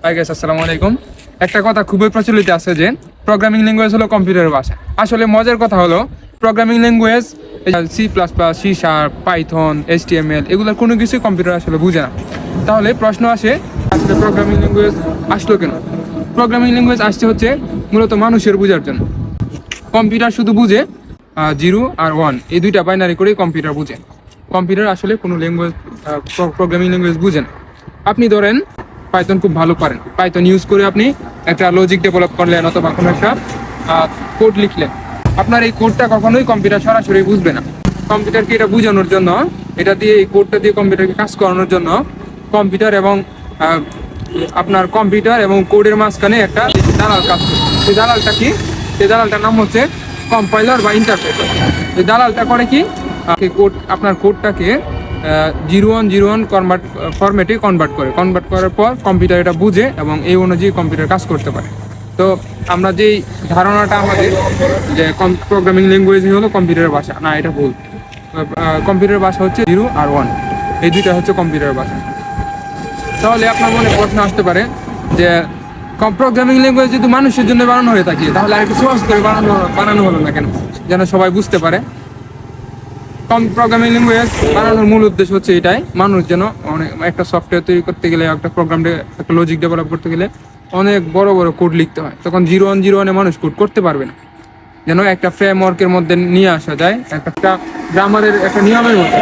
Hi guys, আসসালামু আলাইকুম। একটা কথা খুবই প্রচলিত আছে যে প্রোগ্রামিং ল্যাঙ্গুয়েজ হলো কম্পিউটারের ভাষা। আসলে মজার কথা হলো programming language C++, C#, Python, HTML এগুলোর কোনো কিছুই কম্পিউটার আসলে বুঝে না। তাহলে প্রশ্ন আসে, আসলে প্রোগ্রামিং ল্যাঙ্গুয়েজ আসলো কেন? প্রোগ্রামিং ল্যাঙ্গুয়েজ আসছে হচ্ছে মূলত মানুষের বোঝার জন্য। কম্পিউটার শুধু বুঝে 0 আর 1, এই দুইটা বাইনারি করেই কম্পিউটার বুঝে। কম্পিউটার আসলে কোনো ল্যাঙ্গুয়েজ, প্রোগ্রামিং ল্যাঙ্গুয়েজ বুঝে না। আপনি ধরেন পাইথন খুব ভালো পারেন, পাইথন ইউজ করে আপনি একটা লজিক ডেভেলপ করলেন অথবা কোনো একটা কোড লিখলেন। আপনার এই কোডটা কখনোই কম্পিউটার সরাসরি বুঝবে না। কম্পিউটারকে এটা বোঝানোর জন্য, এটা দিয়ে এই কোডটা দিয়ে কম্পিউটারকে কাজ করানোর জন্য কম্পিউটার এবং আপনার কম্পিউটার এবং কোডের মাঝখানে একটা দালাল কাজ করে। সেই দালালটা কি? সেই দালালটার নাম হচ্ছে কম্পাইলার বা ইন্টারপ্রেটার। এই দালালটা করে কি, কোড, আপনার কোডটাকে 0101 ফরম্যাটে কনভার্ট করার পর কম্পিউটার এটা বুঝে এবং এই অনুযায়ী কম্পিউটার কাজ করতে পারে। তো আমরা যেই ধারণাটা আমাদের যে প্রোগ্রামিং ল্যাঙ্গুয়েজ হলো কম্পিউটারের ভাষা, না, এটা ভুল। কম্পিউটারের ভাষা হচ্ছে 0 আর 1, এই দুইটা হচ্ছে কম্পিউটারের ভাষা। তাহলে আপনার মনে প্রশ্ন আসতে পারে যে প্রোগ্রামিং ল্যাঙ্গুয়েজ যদি মানুষের জন্য বানানো হয়ে থাকে তাহলে আরেকটু সহজ করে বানানো হলো না কেন, যেন সবাই বুঝতে পারে? প্রোগ্রামিং ল্যাঙ্গুয়েজ বানানোর মূল উদ্দেশ্য হচ্ছে এটাই, মানুষ যেন অনেক একটা সফটওয়্যার তৈরি করতে গেলে, একটা প্রোগ্রাম, একটা লজিক ডেভেলপ করতে গেলে অনেক বড় বড় কোড লিখতে হয়। তখন 0101-এ মানুষ কোড করতে পারবে না, যেন একটা ফ্রেমওয়ার্কের মধ্যে নিয়ে আসা যায়, একটা গ্রামারের একটা নিয়মের মধ্যে।